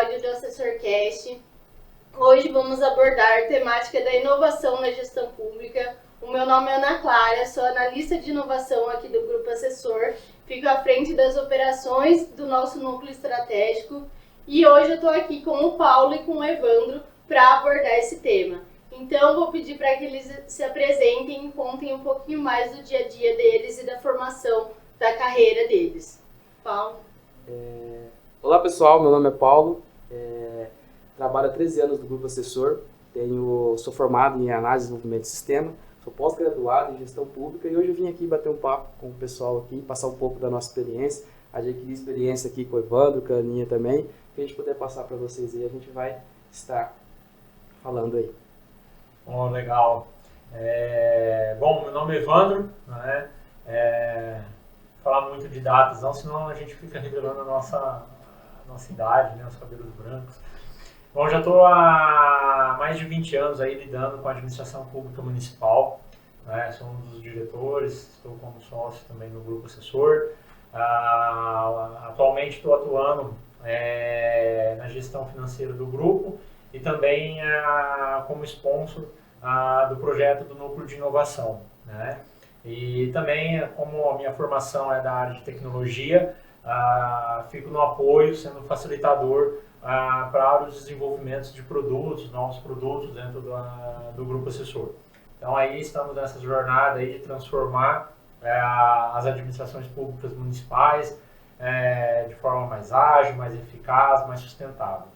episódio do AssessorCast. Hoje vamos abordar a temática da inovação na gestão pública. O meu nome é Ana Clara, sou analista de inovação aqui do Grupo Assessor, fico à frente das operações do nosso núcleo estratégico e hoje eu estou aqui com o Paulo e com o Evandro para abordar esse tema. Então vou pedir para que eles se apresentem e contem um pouquinho mais do dia a dia deles e da formação da carreira deles. Paulo. Olá pessoal, meu nome é Paulo, trabalho há 13 anos no Grupo Assessor, sou formado em análise e desenvolvimento de sistema, sou pós-graduado em gestão pública e hoje eu vim aqui bater um papo com o pessoal aqui, passar um pouco da nossa experiência, adquirir experiência aqui com o Evandro, com a Aninha também, que a gente puder passar para vocês aí, a gente vai estar falando aí. Bom, legal. Bom, meu nome é Evandro, né? Falar muito de datas não, senão a gente fica revelando a nossa idade, né? Os cabelos brancos. Bom, já estou há mais de 20 anos aí lidando com a administração pública municipal, né? Sou um dos diretores, estou como sócio também no Grupo Assessor. Atualmente estou atuando na gestão financeira do grupo e também como sponsor do projeto do Núcleo de Inovação, né? E também, como a minha formação é da área de tecnologia, fico no apoio, sendo facilitador para os desenvolvimentos de produtos, novos produtos dentro do Grupo Assessor. Então aí estamos nessa jornada aí de transformar as administrações públicas municipais de forma mais ágil, mais eficaz, mais sustentável.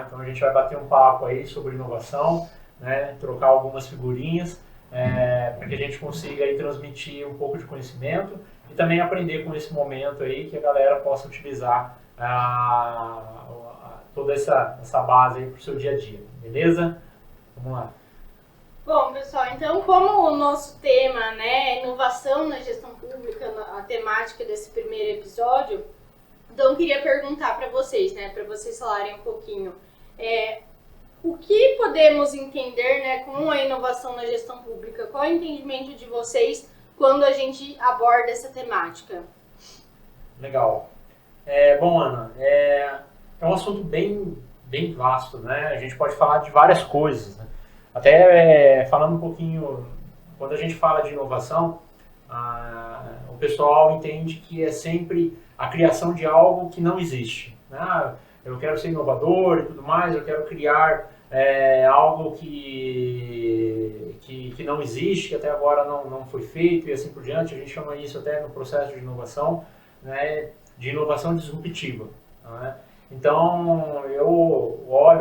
Então a gente vai bater um papo aí sobre inovação, né, trocar algumas figurinhas, para que a gente consiga aí transmitir um pouco de conhecimento e também aprender com esse momento aí que a galera possa utilizar toda essa base aí para o seu dia a dia, beleza? Vamos lá. Bom, pessoal, então como o nosso tema, né, é inovação na gestão pública, a temática desse primeiro episódio, então eu queria perguntar para vocês, né, para vocês falarem um pouquinho, o que podemos entender, né, com a inovação na gestão pública? Qual é o entendimento de vocês quando a gente aborda essa temática? Legal. Bom, Ana, é um assunto bem vasto, né? A gente pode falar de várias coisas, né? Até falando um pouquinho, quando a gente fala de inovação, o pessoal entende que é sempre a criação de algo que não existe, né? Eu quero ser inovador e tudo mais, eu quero criar algo que não existe, que até agora não foi feito e assim por diante. A gente chama isso até no processo de inovação, né, de inovação disruptiva, né? Então,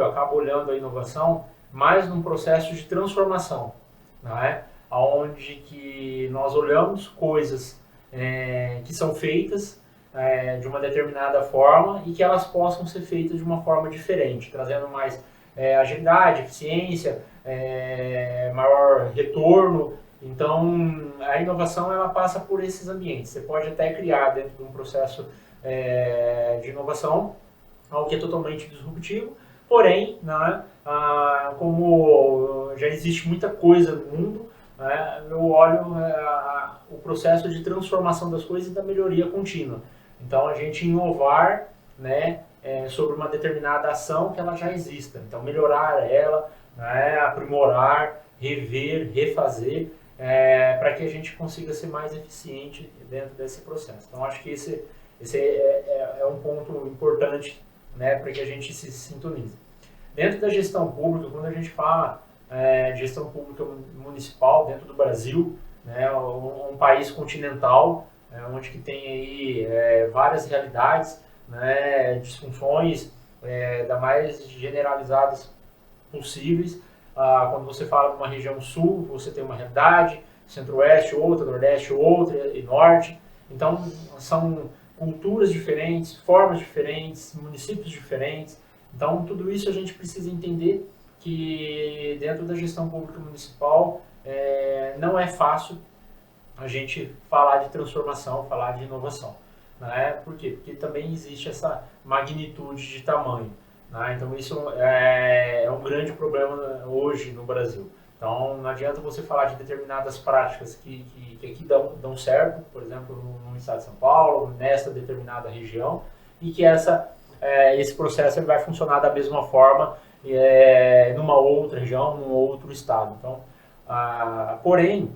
acabo olhando a inovação mais num processo de transformação, né, onde que nós olhamos coisas que são feitas de uma determinada forma e que elas possam ser feitas de uma forma diferente, trazendo mais agilidade, eficiência, maior retorno. Então, a inovação ela passa por esses ambientes. Você pode até criar dentro de um processo de inovação algo que é totalmente disruptivo, porém, né, como já existe muita coisa no mundo, eu olho o processo de transformação das coisas e da melhoria contínua. Então, a gente inovar, né, sobre uma determinada ação que ela já exista. Então, melhorar ela, né, aprimorar, rever, refazer, para que a gente consiga ser mais eficiente dentro desse processo. Então, acho que esse é um ponto importante, né, para que a gente se sintonize. Dentro da gestão pública, quando a gente fala de gestão pública municipal dentro do Brasil, né, um país continental, onde que tem aí várias realidades, né, disfunções da mais generalizadas possíveis. Quando você fala de uma região sul, você tem uma realidade, centro-oeste outra, nordeste outra e norte. Então, são culturas diferentes, formas diferentes, municípios diferentes. Então, tudo isso a gente precisa entender que dentro da gestão pública municipal não é fácil a gente falar de transformação, falar de inovação, né? Por quê? Porque também existe essa magnitude de tamanho, né? Então isso é um grande problema hoje no Brasil. Então não adianta você falar de determinadas práticas que aqui dão certo, por exemplo, no estado de São Paulo, nessa determinada região, e que essa esse processo ele vai funcionar da mesma forma numa outra região, num outro estado. Então, porém,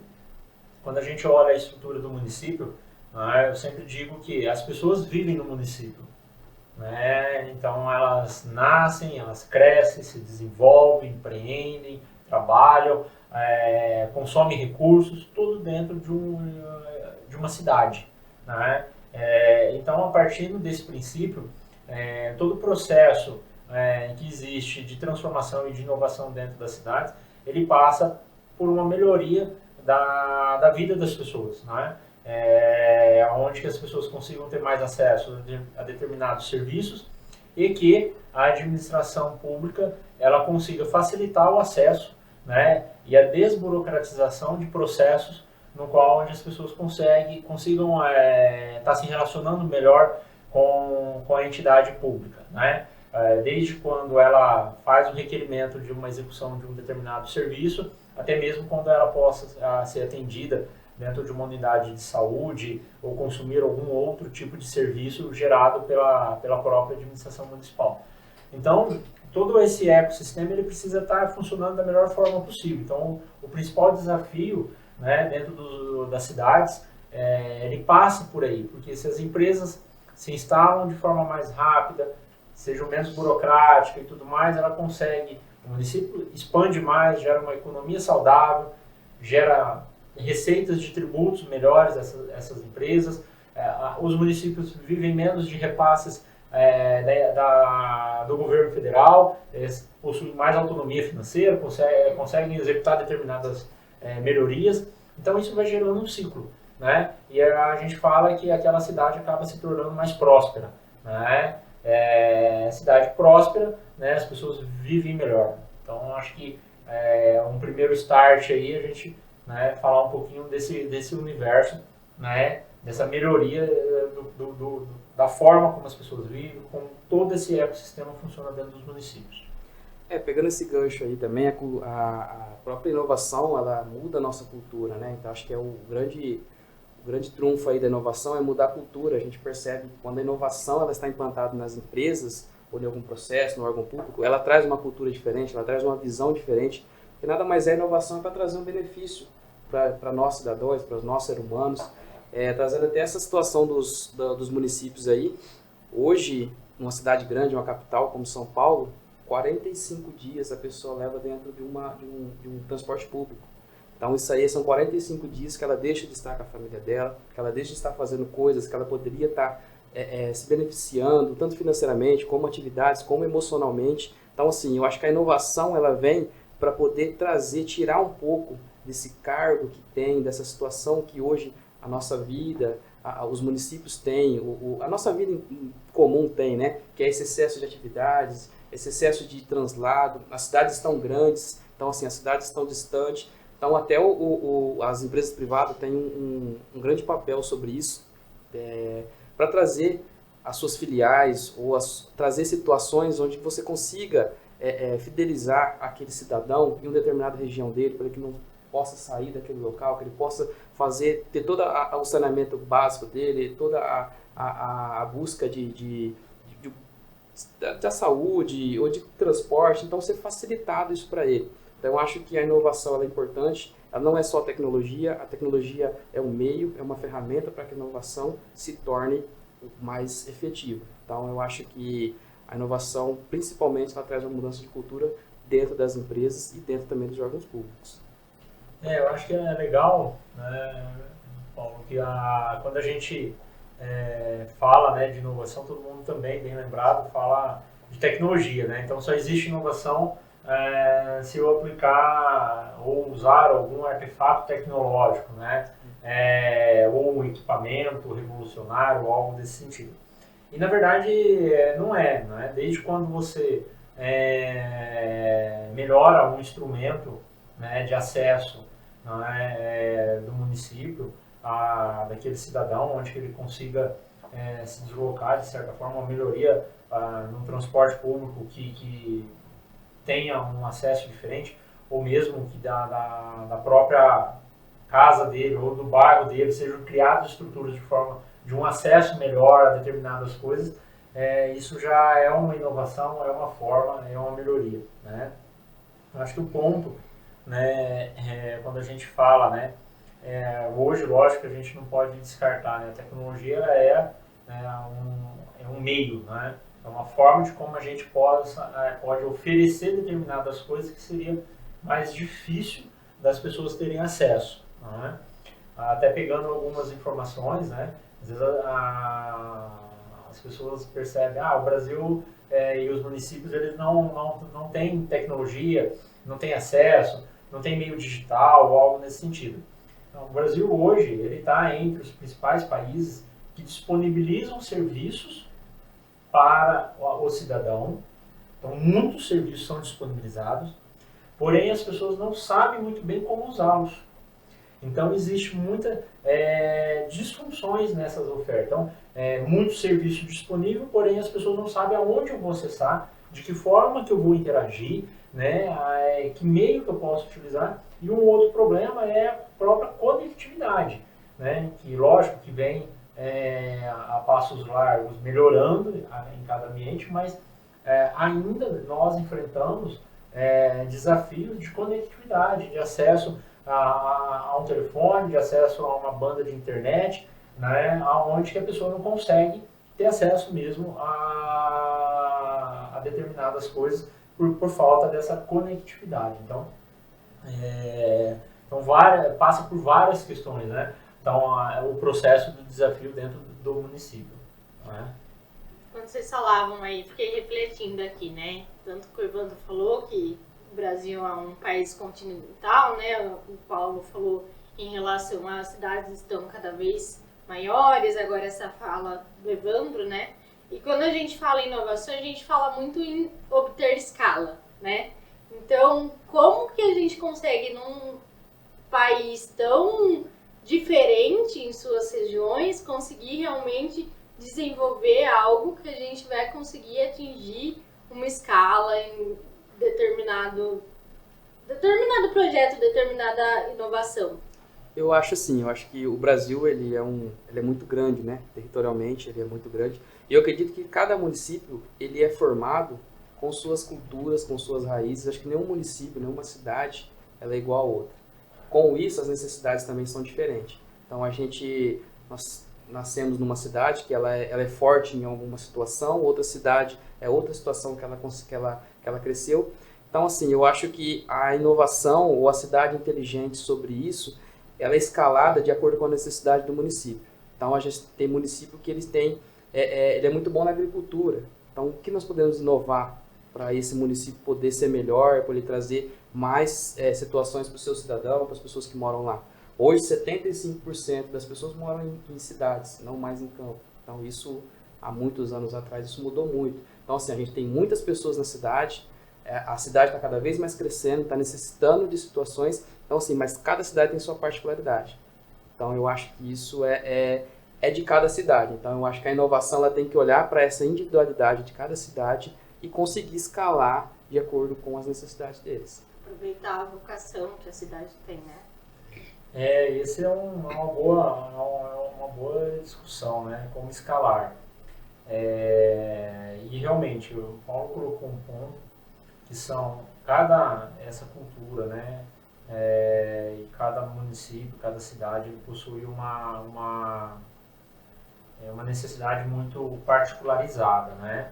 quando a gente olha a estrutura do município, eu sempre digo que as pessoas vivem no município. Né? Então elas nascem, elas crescem, se desenvolvem, empreendem, trabalham, consomem recursos, tudo dentro de uma cidade. Né? Então, a partir desse princípio, todo o processo que existe de transformação e de inovação dentro das cidades, ele passa por uma melhoria da vida das pessoas, né? Onde que as pessoas consigam ter mais acesso a determinados serviços e que a administração pública ela consiga facilitar o acesso, né, e a desburocratização de processos no qual onde as pessoas consigam estar se relacionando melhor com a entidade pública, né? Desde quando ela faz o requerimento de uma execução de um determinado serviço, até mesmo quando ela possa ser atendida dentro de uma unidade de saúde ou consumir algum outro tipo de serviço gerado pela própria administração municipal. Então, todo esse ecossistema ele precisa estar funcionando da melhor forma possível. Então, o principal desafio, né, dentro das cidades, ele passa por aí, porque se as empresas se instalam de forma mais rápida, sejam menos burocrática e tudo mais, ela consegue, o município expande mais, gera uma economia saudável, gera receitas de tributos melhores essas empresas, os municípios vivem menos de repasses do governo federal, eles possuem mais autonomia financeira, conseguem executar determinadas melhorias, então isso vai gerando um ciclo, né? E a gente fala que aquela cidade acaba se tornando mais próspera, né? Cidade próspera, né? As pessoas vivem melhor. Então acho que um primeiro start aí a gente, né, falar um pouquinho desse universo, né, dessa melhoria da forma como as pessoas vivem, como todo esse ecossistema funciona dentro dos municípios. Pegando esse gancho aí também, a própria inovação, ela muda a nossa cultura, né? Então acho que o grande trunfo aí da inovação é mudar a cultura. A gente percebe que quando a inovação ela está implantada nas empresas ou em algum processo, no órgão público, ela traz uma cultura diferente, ela traz uma visão diferente, porque nada mais inovação para trazer um benefício para nós cidadãos, para nós seres humanos, trazendo até essa situação dos municípios aí. Hoje, numa cidade grande, uma capital como São Paulo, 45 dias a pessoa leva dentro de um transporte público. Então isso aí são 45 dias que ela deixa de estar com a família dela, que ela deixa de estar fazendo coisas que ela poderia estar se beneficiando, tanto financeiramente, como atividades, como emocionalmente. Então assim, eu acho que a inovação ela vem para poder tirar um pouco desse cargo que tem, dessa situação que hoje a nossa vida, os municípios têm, a nossa vida em comum tem, né? Que é esse excesso de atividades, esse excesso de translado, as cidades estão grandes, então assim, as cidades estão distantes, então até as empresas privadas têm um grande papel sobre isso, para trazer as suas filiais ou trazer situações onde você consiga fidelizar aquele cidadão em uma determinada região dele, para que não possa sair daquele local, que ele possa ter todo o saneamento básico dele, toda a busca da saúde ou de transporte, então ser facilitado isso para ele. Então eu acho que a inovação ela é importante, ela não é só tecnologia, a tecnologia é um meio, é uma ferramenta para que a inovação se torne mais efetiva. Então eu acho que a inovação, principalmente, ela traz uma mudança de cultura dentro das empresas e dentro também dos órgãos públicos. Eu acho que é legal, né, Paulo, que quando a gente fala, né, de inovação, todo mundo também, bem lembrado, fala de tecnologia, né? Então só existe inovação se eu aplicar ou usar algum artefato tecnológico, né? Ou um equipamento revolucionário ou algo desse sentido. E na verdade não é, né? Desde quando você melhora um instrumento, né, de acesso, né, do município, daquele cidadão, onde ele consiga se deslocar de certa forma, uma melhoria no transporte público que tenha um acesso diferente, ou mesmo que da própria casa dele ou do bairro dele sejam criadas estruturas de um acesso melhor a determinadas coisas, isso já é uma inovação, é uma forma, é uma melhoria, né? Eu acho que o ponto, né, quando a gente fala, né, hoje, lógico, a gente não pode descartar, né, a tecnologia ela é um meio, né, é uma forma de como a gente pode oferecer determinadas coisas que seria mais difícil das pessoas terem acesso, né? Até pegando algumas informações, né, às vezes as pessoas percebem, o Brasil e os municípios eles não têm tecnologia, não têm acesso, não tem meio digital ou algo nesse sentido. Então, o Brasil hoje ele está entre os principais países que disponibilizam serviços para o cidadão. Então, muitos serviços são disponibilizados, porém as pessoas não sabem muito bem como usá-los. Então, existe muitas disfunções nessas ofertas. Então, muito serviço disponível, porém as pessoas não sabem aonde eu vou acessar, de que forma que eu vou interagir, né, que meio que eu posso utilizar. E um outro problema é a própria conectividade, né, que lógico que vem a passos largos melhorando em cada ambiente, mas ainda nós enfrentamos desafios de conectividade, de acesso a um telefone, de acesso a uma banda de internet, né, onde que a pessoa não consegue ter acesso mesmo a determinadas coisas por falta dessa conectividade. Então, passa por várias questões, né? Então, o processo do desafio dentro do município, né? Quando vocês falavam aí, fiquei refletindo aqui, né? Tanto que o Evandro falou que o Brasil é um país continental, né? O Paulo falou em relação às cidades estão cada vez maiores, agora essa fala do Evandro, né? E quando a gente fala em inovação, a gente fala muito em obter escala, né? Então, como que a gente consegue num país tão diferente em suas regiões conseguir realmente desenvolver algo que a gente vai conseguir atingir uma escala em determinado projeto, determinada inovação? Eu acho assim, eu acho que o Brasil ele é muito grande, né? Territorialmente ele é muito grande. E eu acredito que cada município ele é formado com suas culturas, com suas raízes. Acho que nenhum município, nenhuma cidade, ela é igual a outra. Com isso, as necessidades também são diferentes. Então nós nascemos numa cidade que ela é forte em alguma situação, outra cidade é outra situação que ela cresceu. Então, assim, eu acho que a inovação ou a cidade inteligente sobre isso, ela é escalada de acordo com a necessidade do município. Então, a gente tem município que eles têm, ele é muito bom na agricultura. Então, o que nós podemos inovar para esse município poder ser melhor, poder trazer mais situações para o seu cidadão, para as pessoas que moram lá? Hoje, 75% das pessoas moram em cidades, não mais em campo. Então, isso, há muitos anos atrás, isso mudou muito. Então, assim, a gente tem muitas pessoas na cidade, a cidade está cada vez mais crescendo, está necessitando de situações. Então, assim, mas cada cidade tem sua particularidade. Então, eu acho que isso é de cada cidade. Então, eu acho que a inovação ela tem que olhar para essa individualidade de cada cidade e conseguir escalar de acordo com as necessidades deles. Aproveitar a vocação que a cidade tem, né? Esse é uma boa discussão, né? Como escalar. E realmente, o Paulo colocou um ponto que são essa cultura, né? E cada município, cada cidade ele possui uma necessidade muito particularizada, né?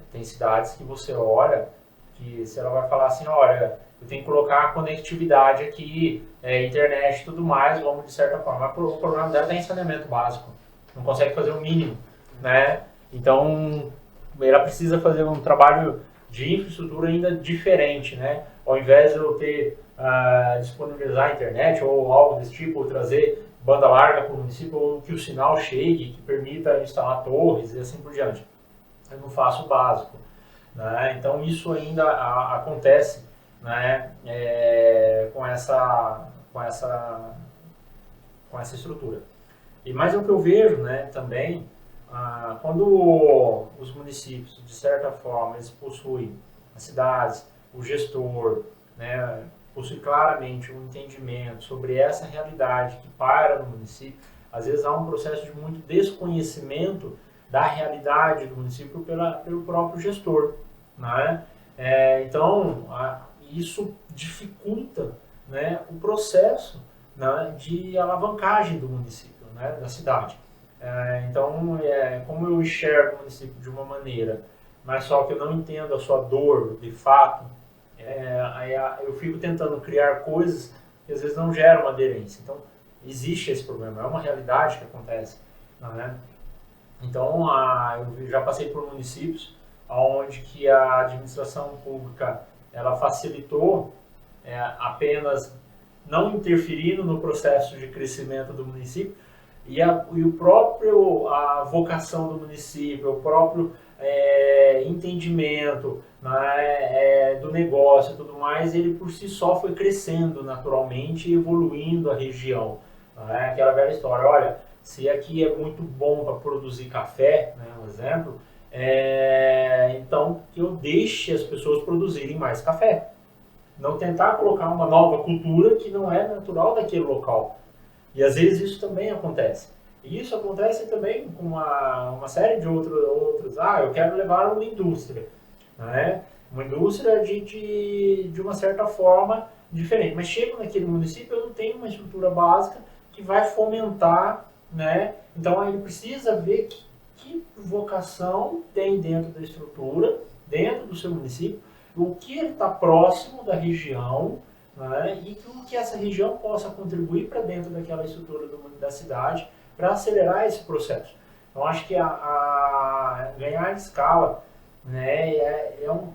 Tem cidades que você olha que se ela vai falar assim, olha, eu tenho que colocar a conectividade aqui, internet e tudo mais, vamos de certa forma. Mas o problema dela tem saneamento básico, não consegue fazer o mínimo, né? Então, ela precisa fazer um trabalho de infraestrutura ainda diferente, né? Ao invés de eu ter disponibilizar a internet ou algo desse tipo, ou trazer banda larga para o município, ou que o sinal chegue, que permita instalar torres e assim por diante. Eu não faço o básico, né? Então isso ainda acontece, né? Com essa estrutura. Mas o que eu vejo, né, também, quando os municípios, de certa forma, eles possuem as cidades, o gestor, né, possui claramente um entendimento sobre essa realidade que paira no município, às vezes há um processo de muito desconhecimento da realidade do município pelo próprio gestor, né? Então, isso dificulta, né, o processo, né, de alavancagem do município, né, da cidade. Então, como eu enxergo o município de uma maneira, mas só que eu não entendo a sua dor de fato, aí eu fico tentando criar coisas que às vezes não geram uma aderência. Então, existe esse problema, é uma realidade que acontece, né? Então, eu já passei por municípios onde que a administração pública ela facilitou apenas não interferindo no processo de crescimento do município e a vocação do município, o próprio entendimento, né, do negócio e tudo mais, ele por si só foi crescendo naturalmente e evoluindo a região. Né? Aquela velha história, olha, se aqui é muito bom para produzir café, né, um exemplo, então que eu deixe as pessoas produzirem mais café. Não tentar colocar uma nova cultura que não é natural daquele local. E às vezes isso também acontece. E isso acontece também com uma série de outros. Eu quero levar uma indústria. Né? Uma indústria de uma certa forma diferente. Mas chego naquele município, eu não tenho uma estrutura básica que vai fomentar, né? Então ele precisa ver que vocação tem dentro da estrutura, dentro do seu município, o que está próximo da região, né? E o que essa região possa contribuir para dentro daquela estrutura da cidade para acelerar esse processo. Então acho que ganhar escala, né, eu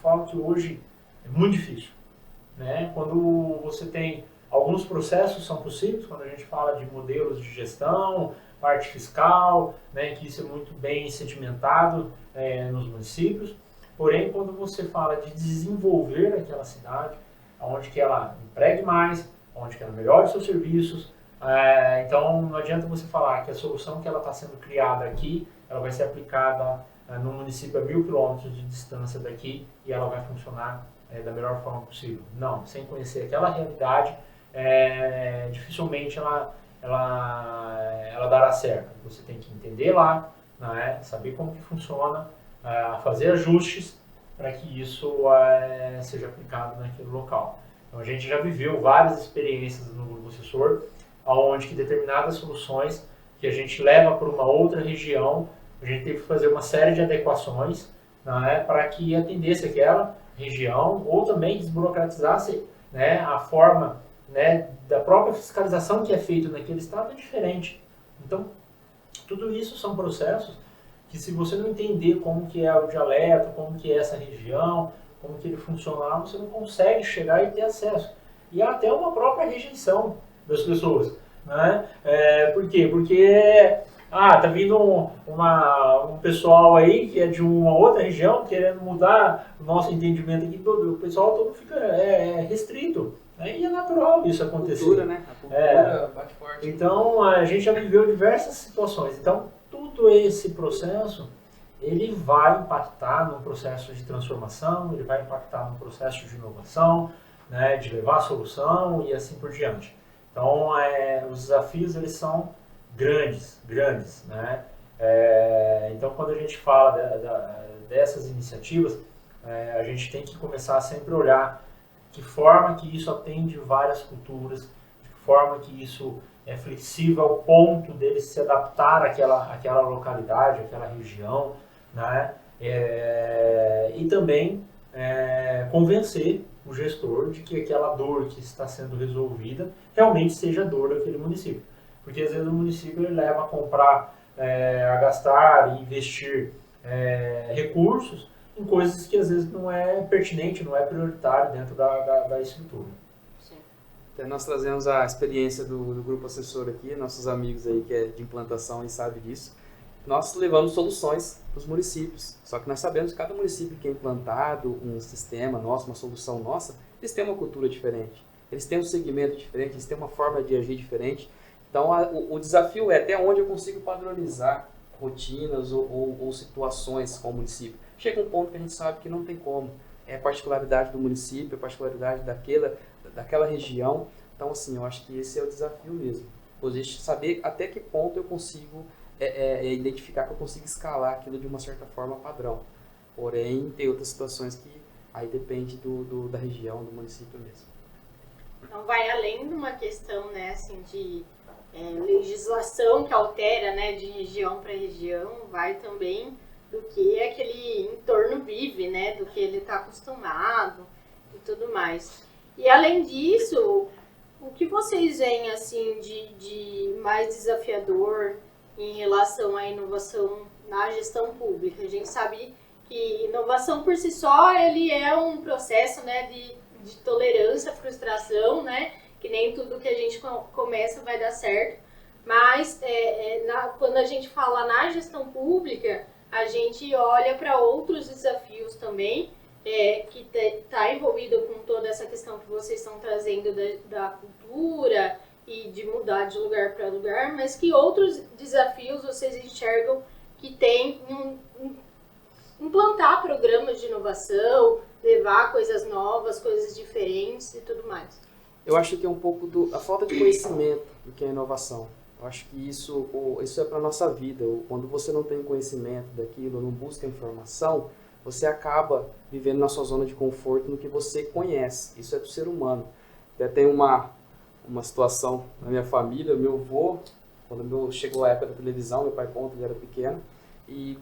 falo que hoje é muito difícil. Né? Quando você tem alguns processos são possíveis, quando a gente fala de modelos de gestão, parte fiscal, né, que isso é muito bem sedimentado nos municípios. Porém, quando você fala de desenvolver aquela cidade, onde que ela empregue mais, onde que ela melhore seus serviços, então não adianta você falar que a solução que ela está sendo criada aqui, ela vai ser aplicada no município a 1.000 quilômetros de distância daqui e ela vai funcionar da melhor forma possível. Não, sem conhecer aquela realidade, dificilmente ela dará certo. Você tem que entender lá, né, saber como que funciona, fazer ajustes para que isso seja aplicado naquele local. Então a gente já viveu várias experiências no Grupo Assessor, onde que determinadas soluções que a gente leva para uma outra região, a gente teve que fazer uma série de adequações, né, para que atendesse aquela região ou também desburocratizasse, né, a forma, né, da própria fiscalização que é feita naquele estado é diferente. Então, tudo isso são processos que se você não entender como que é o dialeto, como que é essa região, como que ele funciona lá, você não consegue chegar e ter acesso. E há até uma própria rejeição das pessoas. Né? Por quê? Porque tá vindo um pessoal aí que é de uma outra região querendo mudar o nosso entendimento aqui, o pessoal todo fica restrito. Né? E é natural isso acontecer. Cultura, né? A cultura bate forte. Então, a gente já viveu diversas situações. Então, todo esse processo, ele vai impactar no processo de transformação, ele vai impactar no processo de inovação, né, de levar a solução e assim por diante. Então, os desafios, eles são grandes, né? Então, quando a gente fala dessas iniciativas, a gente tem que começar a sempre olhar de que forma que isso atende várias culturas, de que forma que isso é flexível ao ponto dele se adaptar àquela localidade, àquela região, né? E também convencer o gestor de que aquela dor que está sendo resolvida realmente seja a dor daquele município. Porque às vezes o município ele leva a comprar, a gastar e investir recursos em coisas que às vezes não é pertinente, não é prioritário dentro da estrutura. Então, nós trazemos a experiência do grupo assessor aqui, nossos amigos aí que é de implantação e sabe disso. Nós levamos soluções para os municípios, só que nós sabemos que cada município que é implantado um sistema nosso, uma solução nossa, eles têm uma cultura diferente, eles têm um segmento diferente, eles têm uma forma de agir diferente. Então o desafio é até onde eu consigo padronizar rotinas ou situações com o município. Chega um ponto que a gente sabe que não tem como, é a particularidade do município, a particularidade daquela região. Então assim, eu acho que esse é o desafio mesmo, saber até que ponto eu consigo é identificar que eu consigo escalar aquilo de uma certa forma padrão. Porém, tem outras situações que aí depende da região, do município mesmo. Então vai além de uma questão, né, assim, de legislação que altera, né, de região para região, vai também do que aquele entorno vive, né, do que ele está acostumado e tudo mais. E além disso, o que vocês veem assim de mais desafiador em relação à inovação na gestão pública? A gente sabe que inovação por si só ele é um processo, né, de tolerância, frustração, né, que nem tudo que a gente começa vai dar certo, mas quando a gente fala na gestão pública, a gente olha para outros desafios também, que está envolvido com toda essa questão que vocês estão trazendo da cultura e de mudar de lugar para lugar, mas que outros desafios vocês enxergam que tem implantar programas de inovação, levar coisas novas, coisas diferentes e tudo mais? Eu acho que é um pouco a falta de conhecimento do que é inovação. Eu acho que isso é para a nossa vida. Quando você não tem conhecimento daquilo, não busca informação, você acaba vivendo na sua zona de conforto no que você conhece. Isso é do ser humano. Até tem uma situação na minha família, meu avô, quando chegou a época da televisão, meu pai conta, ele era pequeno, e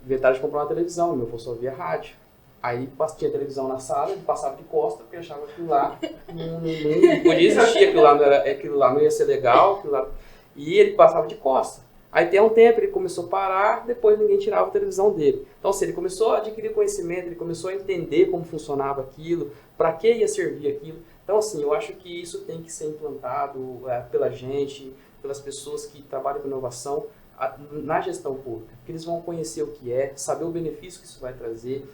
inventaram de comprar uma televisão, meu avô só via rádio. Aí tinha televisão na sala, ele passava de costa, porque achava que aquilo lá não podia existir, aquilo lá não ia ser legal, e ele passava de costa. Aí tem um tempo ele começou a parar, depois ninguém tirava a televisão dele. Então assim, ele começou a adquirir conhecimento, ele começou a entender como funcionava aquilo, para que ia servir aquilo. Então assim, eu acho que isso tem que ser implantado pela gente, pelas pessoas que trabalham com inovação na gestão pública, porque eles vão conhecer o que é, saber o benefício que isso vai trazer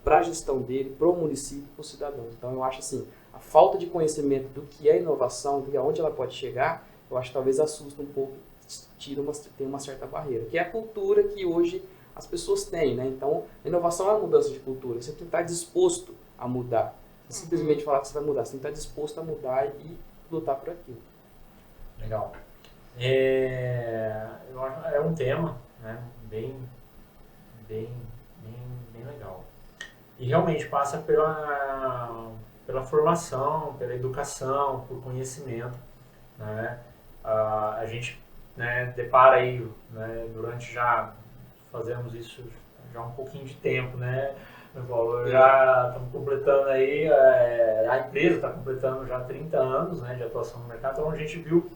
para a gestão dele, para o município, para o cidadão. Então eu acho assim, a falta de conhecimento do que é inovação, de onde ela pode chegar, eu acho que talvez assusta um pouco, tem uma certa barreira, que é a cultura que hoje as pessoas têm, né? Então, a inovação é uma mudança de cultura, você tem que estar disposto a mudar. Você simplesmente falar que você vai mudar, você tem que estar disposto a mudar e lutar por aquilo. Legal. Eu acho é um tema, né, bem legal. E realmente passa pela formação, pela educação, por conhecimento, né? A gente, né, depara aí, né, fazemos isso já há um pouquinho de tempo, né? Já estamos completando aí, a empresa está completando já 30 anos, né, de atuação no mercado, então a gente viu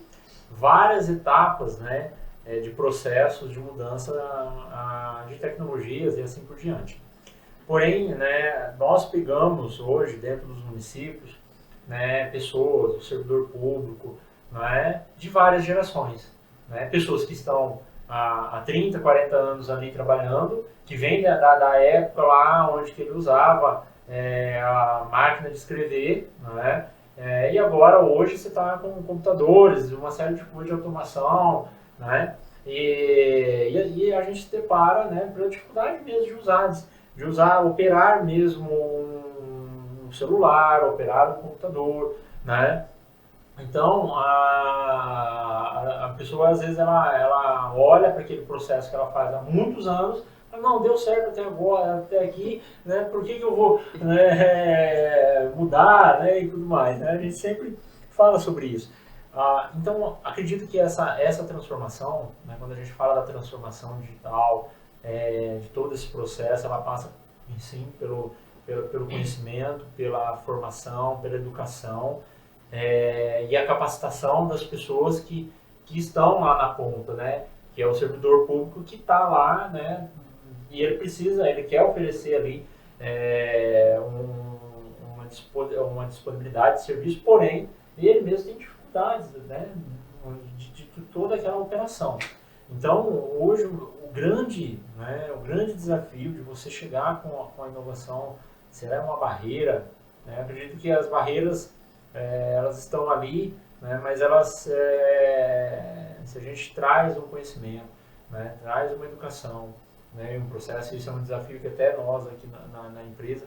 várias etapas, né, de processos de mudança de tecnologias e assim por diante. Porém, né, nós pegamos hoje dentro dos municípios, né, pessoas, o servidor público, né, de várias gerações, né, pessoas que estão há 30, 40 anos ali trabalhando, que vem da época lá onde que ele usava a máquina de escrever, né, e agora hoje você está com computadores, uma série de coisas de automação, né, e a gente se depara, né, pela dificuldade mesmo de usar, operar mesmo um celular, operar um computador, né. Então, a pessoa, às vezes, ela olha para aquele processo que ela faz há muitos anos, fala, não, deu certo até agora, até aqui, né, por que eu vou, né, mudar, né, e tudo mais, né? A gente sempre fala sobre isso. Então, acredito que essa transformação, né, quando a gente fala da transformação digital, de todo esse processo, ela passa, sim, pelo conhecimento, pela formação, pela educação, e a capacitação das pessoas que estão lá na ponta, né? Que é o servidor público que está lá, né? E ele quer oferecer ali uma disponibilidade de serviço, porém, ele mesmo tem dificuldades, né? De toda aquela operação. Então, hoje, o grande desafio de você chegar com a inovação será uma barreira, né? Eu acredito que as barreiras elas estão ali, né, mas se a gente traz um conhecimento, né, traz uma educação, né, um processo, isso é um desafio que até nós aqui na empresa,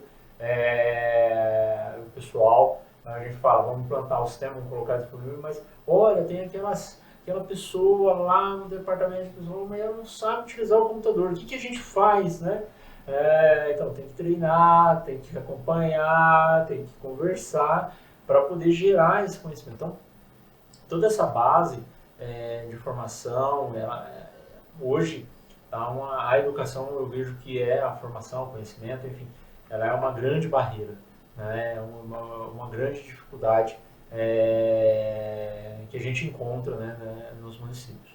o pessoal, a gente fala, vamos implantar o sistema, vamos colocar disponível, mas olha, tem aquelas aquela pessoa lá no departamento de pessoal, mas ela não sabe utilizar o computador. O que a gente faz, né? Então tem que treinar, tem que acompanhar, tem que conversar para poder gerar esse conhecimento. Então, toda essa base de formação, hoje, a educação, eu vejo que a formação, o conhecimento, enfim, ela é uma grande barreira, né? Uma grande dificuldade que a gente encontra, né, nos municípios.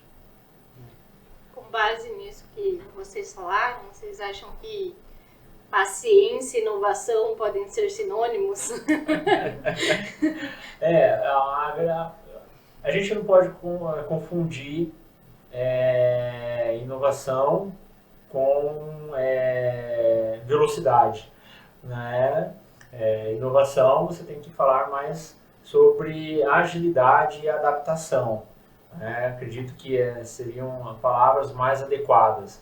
Com base nisso que vocês falaram, vocês acham que paciência e inovação podem ser sinônimos? A gente não pode confundir inovação com velocidade, né? Inovação, você tem que falar mais sobre agilidade e adaptação. Acredito que seriam palavras mais adequadas.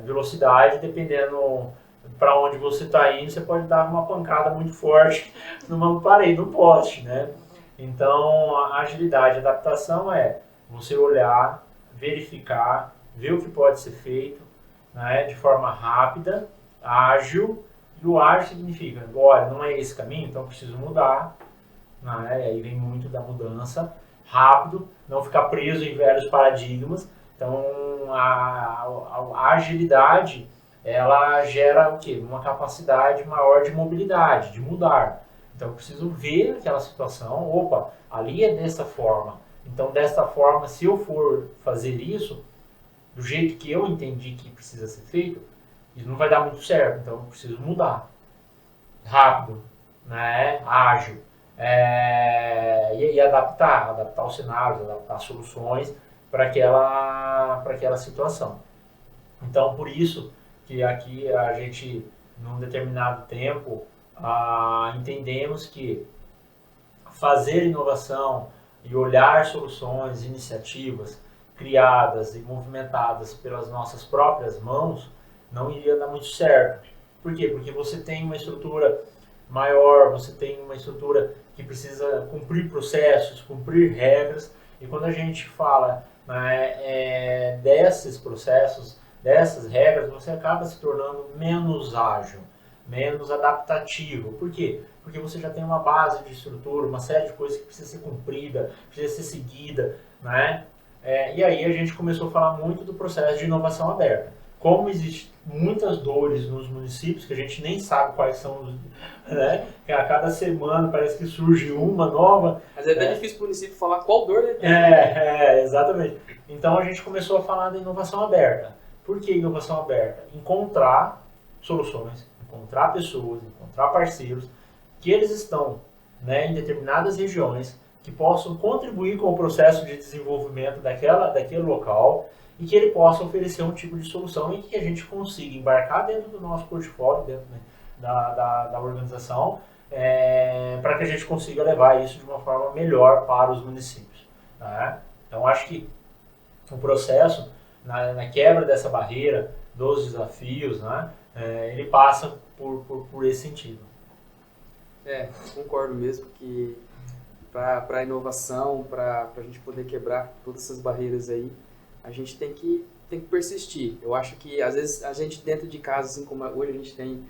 Velocidade, dependendo para onde você está indo, você pode dar uma pancada muito forte numa parede, num poste, né? Então, a agilidade, a adaptação é você olhar, verificar, ver o que pode ser feito, né, de forma rápida, ágil. E o ágil significa, olha, não é esse caminho, então eu preciso mudar. Né? Aí vem muito da mudança, rápido, não ficar preso em velhos paradigmas. Então, a agilidade, ela gera o quê? Uma capacidade maior de mobilidade, de mudar. Então, eu preciso ver aquela situação, opa, ali é dessa forma. Então, desta forma, se eu for fazer isso, do jeito que eu entendi que precisa ser feito, isso não vai dar muito certo. Então, eu preciso mudar. Rápido, né? Ágil. E adaptar os cenários, adaptar as soluções para aquela situação. Então, por isso que aqui a gente, num determinado tempo, entendemos que fazer inovação e olhar soluções, iniciativas criadas e movimentadas pelas nossas próprias mãos não iria dar muito certo. Por quê? Porque você tem uma estrutura maior, você tem uma estrutura que precisa cumprir processos, cumprir regras, e quando a gente fala desses processos, dessas regras, você acaba se tornando menos ágil, menos adaptativo. Por quê? Porque você já tem uma base de estrutura, uma série de coisas que precisa ser cumprida, precisa ser seguida, né? E aí a gente começou a falar muito do processo de inovação aberta. Como existem muitas dores nos municípios, que a gente nem sabe quais são, né? A cada semana parece que surge uma nova. Mas é até difícil para o município falar qual dor ele tem. Exatamente. Então a gente começou a falar da inovação aberta. Por que inovação aberta? Encontrar soluções, encontrar pessoas, encontrar parceiros, que eles estão, né, em determinadas regiões, que possam contribuir com o processo de desenvolvimento daquele local, e que ele possa oferecer um tipo de solução em que a gente consiga embarcar dentro do nosso portfólio, dentro, né, da organização, para que a gente consiga levar isso de uma forma melhor para os municípios. Tá? Então, acho que o processo, na quebra dessa barreira, dos desafios, né, ele passa por esse sentido. Concordo mesmo que para a inovação, para a gente poder quebrar todas essas barreiras aí, a gente tem que persistir. Eu acho que, às vezes, a gente dentro de casa, assim como hoje a gente tem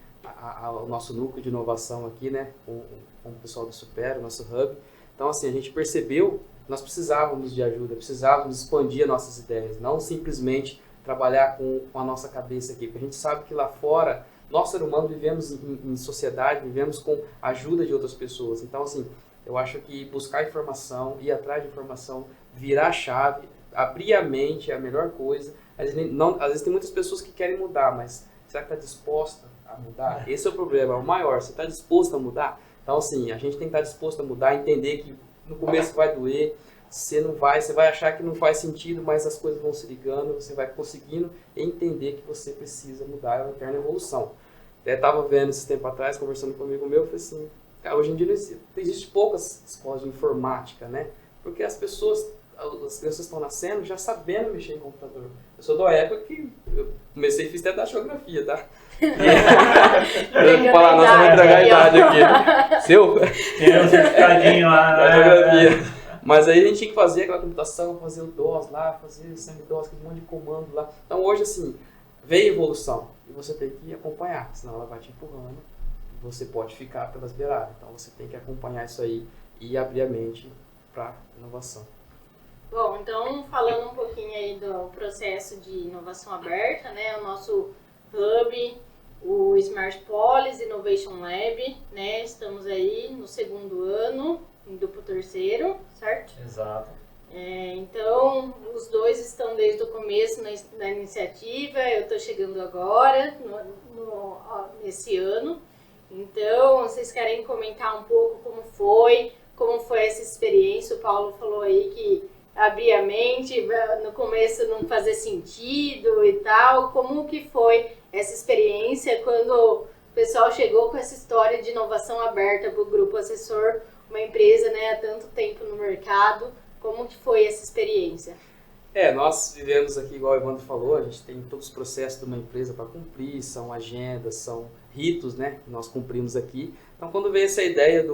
o nosso núcleo de inovação aqui, né, com o pessoal do Supera, o nosso hub. Então, assim, a gente percebeu que nós precisávamos de ajuda, precisávamos expandir as nossas ideias, não simplesmente trabalhar com a nossa cabeça aqui, porque a gente sabe que lá fora, nós, ser humano, vivemos em sociedade, vivemos com a ajuda de outras pessoas. Então, assim, eu acho que buscar informação, ir atrás de informação, virar a chave, abrir a mente é a melhor coisa. Às vezes tem muitas pessoas que querem mudar, mas será que está disposta a mudar? Esse é o problema, é o maior. Você está disposto a mudar? Então, assim, a gente tem que estar disposto a mudar, entender que no começo vai doer, você vai achar que não faz sentido, mas as coisas vão se ligando, você vai conseguindo entender que você precisa mudar, é uma eterna evolução. Eu estava vendo esse tempo atrás, conversando com um amigo meu, eu falei assim, cara, hoje em dia existe poucas escolas de informática, né? Porque as crianças estão nascendo já sabendo mexer em computador. Eu sou da época que eu comecei e fiz até da geografia, tá? Eu vou falar, nossa, vou entregar a idade aqui. Seu? Tem um certificadinho lá, da geografia. Mas aí a gente tinha que fazer aquela computação, fazer o DOS lá, fazer o semi-DOS, aquele monte de comando lá. Então hoje, assim, veio evolução e você tem que acompanhar, senão ela vai te empurrando e você pode ficar pelas beiradas. Então você tem que acompanhar isso aí e abrir a mente para inovação. Bom, então falando um pouquinho aí do processo de inovação aberta, né, o nosso hub, o Smart Policy Innovation Lab, né, estamos aí no 2º ano, indo para o 3º, certo? Exato. Então, os dois estão desde o começo na iniciativa, eu estou chegando agora, nesse ano. Então, vocês querem comentar um pouco como foi essa experiência? O Paulo falou aí que abrir a mente, no começo não fazer sentido e tal. Como que foi essa experiência quando o pessoal chegou com essa história de inovação aberta para o Grupo Assessor, uma empresa, né, há tanto tempo no mercado? Como que foi essa experiência? Nós vivemos aqui, igual o Evandro falou, a gente tem todos os processos de uma empresa para cumprir, são agendas, são ritos, né, que nós cumprimos aqui. Então, quando veio essa ideia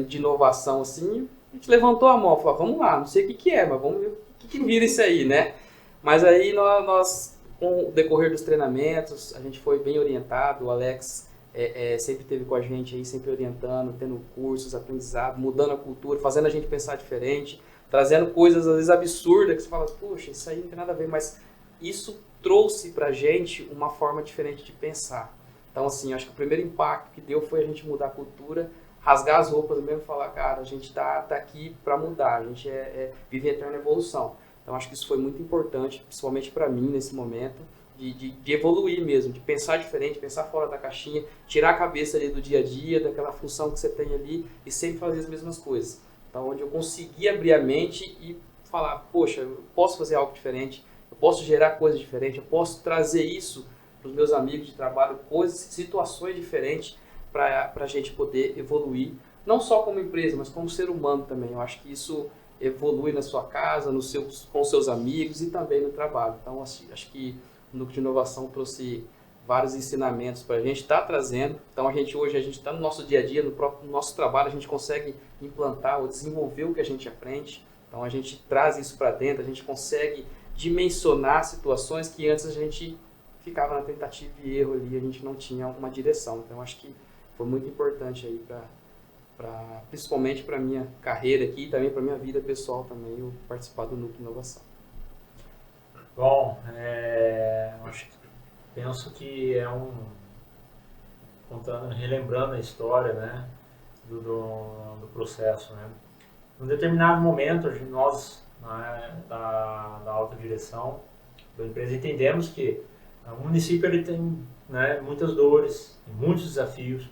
de inovação, assim, a gente levantou a mão e falou, vamos lá, não sei o que é, mas vamos ver o que vira isso aí, né? Mas aí nós, com o decorrer dos treinamentos, a gente foi bem orientado, o Alex sempre esteve com a gente aí, sempre orientando, tendo cursos, aprendizado, mudando a cultura, fazendo a gente pensar diferente, trazendo coisas às vezes absurdas, que você fala, puxa, isso aí não tem nada a ver, mas isso trouxe pra gente uma forma diferente de pensar. Então, assim, acho que o primeiro impacto que deu foi a gente mudar a cultura, rasgar as roupas mesmo e falar, cara, a gente tá aqui para mudar, a gente vive em eterna evolução. Então, acho que isso foi muito importante, principalmente para mim nesse momento, de evoluir mesmo, de pensar diferente, pensar fora da caixinha, tirar a cabeça ali do dia a dia, daquela função que você tem ali e sempre fazer as mesmas coisas. Então, onde eu consegui abrir a mente e falar, poxa, eu posso fazer algo diferente, eu posso gerar coisas diferentes, eu posso trazer isso para os meus amigos de trabalho, coisas, situações diferentes para a gente poder evoluir, não só como empresa, mas como ser humano também. Eu acho que isso evolui na sua casa, com seus amigos e também no trabalho. Então, assim, acho que o Núcleo de Inovação trouxe vários ensinamentos para a gente estar trazendo. Então, hoje a gente está no nosso dia a dia, no nosso trabalho, a gente consegue implantar ou desenvolver o que a gente aprende. Então, a gente traz isso para dentro, a gente consegue dimensionar situações que antes a gente ficava na tentativa e erro ali, a gente não tinha uma direção. Então, acho que foi muito importante aí principalmente para minha carreira aqui e também para minha vida pessoal também, eu participar do Núcleo de Inovação. Bom, penso que relembrando a história, né, do processo, né. Num determinado momento, nós, né, da alta direção da empresa, entendemos que o município ele tem, né, muitas dores, tem muitos desafios,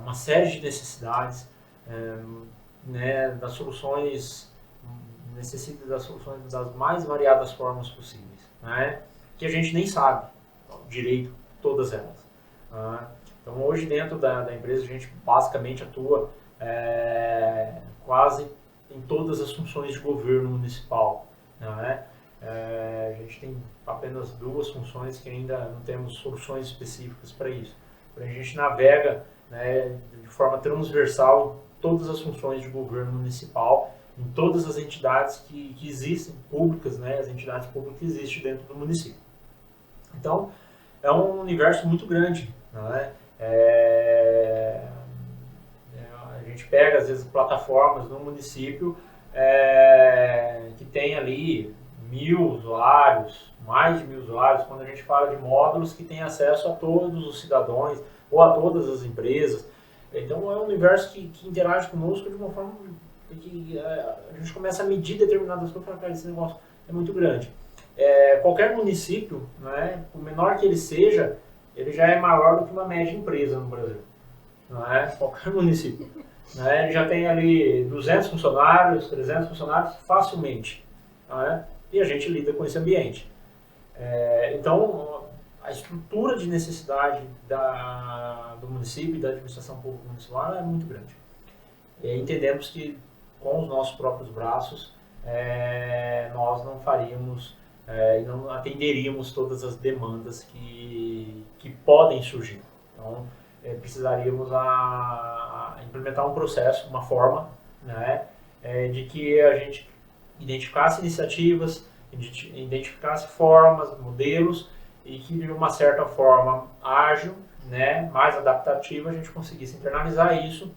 uma série de necessidades, né, das soluções, necessita das soluções das mais variadas formas possíveis, né, que a gente nem sabe direito todas elas. Então hoje dentro da empresa a gente basicamente atua quase em todas as funções de governo municipal, né? A gente tem apenas 2 funções que ainda não temos soluções específicas para isso. A gente navega, né, de forma transversal em todas as funções de governo municipal, em todas as entidades que existem, públicas, né, as entidades públicas que existem dentro do município. Então, é um universo muito grande, né? A gente pega, às vezes, plataformas no município que tem ali 1.000 usuários, mais de 1.000 usuários, quando a gente fala de módulos que têm acesso a todos os cidadãos ou a todas as empresas. Então, é um universo que interage conosco de uma forma que a gente começa a medir determinadas coisas e fala, cara, esse negócio é muito grande. Qualquer município, né, por menor que ele seja, ele já é maior do que uma média empresa no Brasil. Não é? Qualquer município. Né, ele já tem ali 200 funcionários, 300 funcionários facilmente. Não é? E a gente lida com esse ambiente. Então, a estrutura de necessidade do município e da administração pública municipal é muito grande. E entendemos que com os nossos próprios braços nós não faríamos e não atenderíamos todas as demandas que podem surgir. Então, precisaríamos implementar um processo, uma forma, né, de que a gente identificasse iniciativas, identificasse formas, modelos, e que de uma certa forma ágil, né, mais adaptativa, a gente conseguisse internalizar isso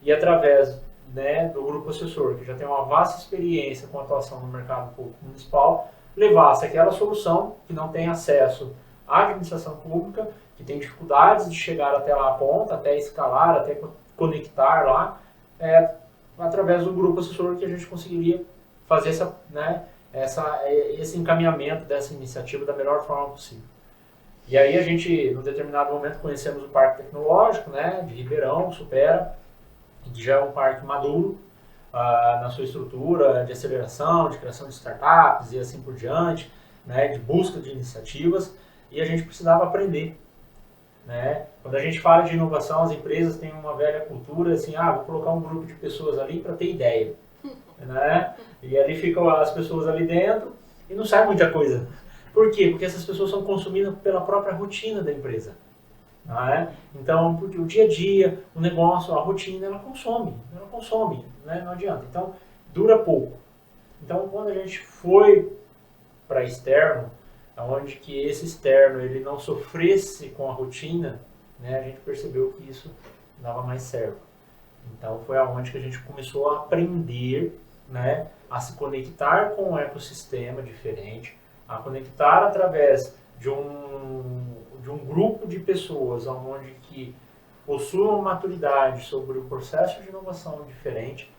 e através, né, do grupo assessor, que já tem uma vasta experiência com atuação no mercado público municipal, levasse aquela solução que não tem acesso à administração pública, que tem dificuldades de chegar até lá a ponta, até escalar, até conectar lá, através do grupo assessor que a gente conseguiria fazer esse encaminhamento dessa iniciativa da melhor forma possível. E aí a gente, num determinado momento, conhecemos o Parque Tecnológico, né, de Ribeirão, Supera, que já é um parque maduro na sua estrutura de aceleração, de criação de startups e assim por diante, né, de busca de iniciativas, e a gente precisava aprender. Né? Quando a gente fala de inovação, as empresas têm uma velha cultura assim, vou colocar um grupo de pessoas ali para ter ideia. Né? E ali ficam as pessoas ali dentro e não sai muita coisa. Por quê? Porque essas pessoas são consumidas pela própria rotina da empresa. Né? Então, porque o dia a dia, o negócio, a rotina, ela consome, né? Não adianta. Então, dura pouco. Então, quando a gente foi para externo, onde que esse externo ele não sofresse com a rotina, né, a gente percebeu que isso dava mais certo. Então, foi aonde que a gente começou a aprender, né, a se conectar com um ecossistema diferente, a conectar através de um grupo de pessoas onde que possuam maturidade sobre o processo de inovação diferente.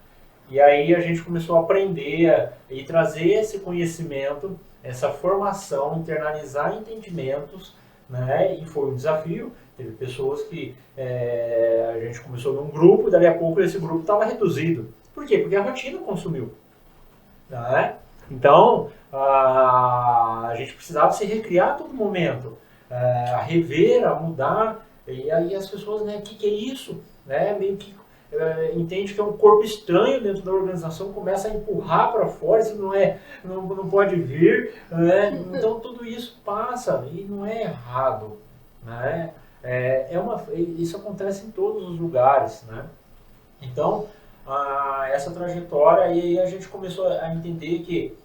E aí a gente começou a aprender e trazer esse conhecimento, essa formação, internalizar entendimentos, né? E foi um desafio. Teve pessoas que a gente começou num grupo e dali a pouco esse grupo estava reduzido. Por quê? Porque a rotina consumiu. Né? Então, a gente precisava se recriar a todo momento, a rever, a mudar, e aí as pessoas, né, o que é isso? Né, meio que entende que é um corpo estranho dentro da organização, começa a empurrar para fora, isso não pode vir, né? Então tudo isso passa e não é errado, né? Isso acontece em todos os lugares, né? Então, essa trajetória, e aí a gente começou a entender que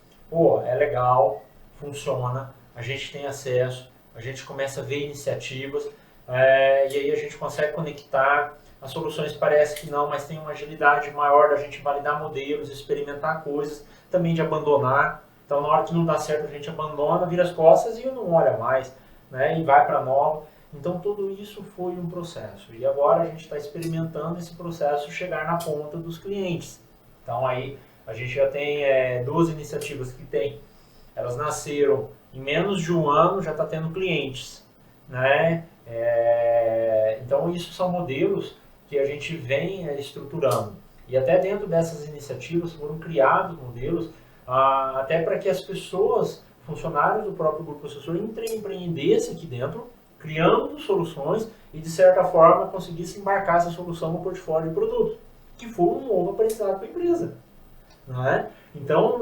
é legal, funciona, a gente tem acesso, a gente começa a ver iniciativas, e aí a gente consegue conectar. As soluções parece que não, mas tem uma agilidade maior da gente validar modelos, experimentar coisas, também de abandonar. Então, na hora que não dá certo, a gente abandona, vira as costas e não olha mais, né? E vai para nova. Então, tudo isso foi um processo. E agora a gente está experimentando esse processo chegar na ponta dos clientes. Então, aí a gente já tem 2 iniciativas que elas nasceram em menos de um ano, já está tendo clientes, né? Então, isso são modelos que a gente vem estruturando. E até dentro dessas iniciativas foram criados modelos até para que as pessoas, funcionários do próprio grupo assessor, empreendessem aqui dentro, criando soluções e, de certa forma, conseguissem embarcar essa solução no portfólio de produtos, que foi um novo aprendizado para a empresa. Não é? Então,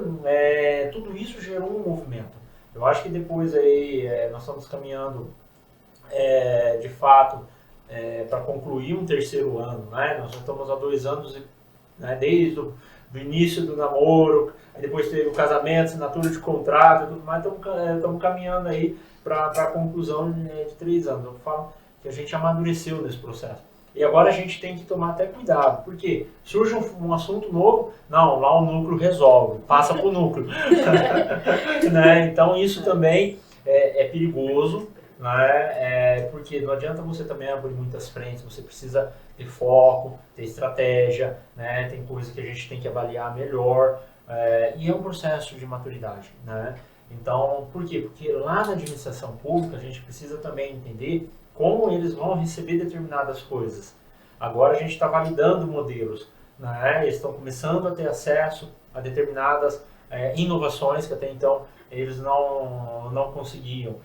tudo isso gerou um movimento. Eu acho que depois aí, nós estamos caminhando, de fato, para concluir um 3º ano, né? Nós já estamos há 2 anos, né, desde o início do namoro, aí depois teve o casamento, assinatura de contrato e tudo mais, estamos caminhando aí para a conclusão de 3 anos. Eu falo que a gente amadureceu nesse processo. E agora a gente tem que tomar até cuidado, porque surge um assunto novo, não, lá o núcleo resolve, passa para o núcleo. Né? Então isso também é perigoso. Porque não adianta você também abrir muitas frentes, você precisa ter foco, ter estratégia, né? Tem coisas que a gente tem que avaliar melhor, e é um processo de maturidade, né? Então, por quê? Porque lá na administração pública a gente precisa também entender como eles vão receber determinadas coisas. Agora a gente está validando modelos, né? Eles estão começando a ter acesso a determinadas inovações que até então eles não conseguiam.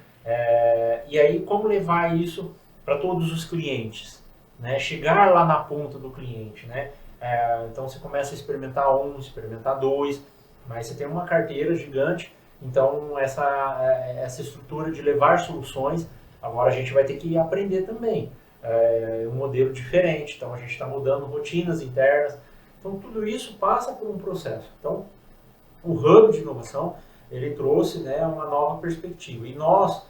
E aí, como levar isso para todos os clientes, né? Chegar lá na ponta do cliente, né? Então você começa a experimentar experimentar 2, mas você tem uma carteira gigante, então essa estrutura de levar soluções, agora a gente vai ter que aprender também, um modelo diferente, então a gente está mudando rotinas internas, Então, tudo isso passa por um processo. Então, o Hub de Inovação, ele trouxe, né, uma nova perspectiva. E nós,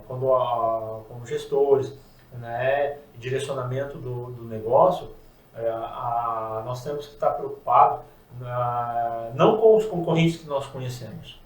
como gestores, né, direcionamento do negócio, nós temos que estar preocupados não com os concorrentes que nós conhecemos,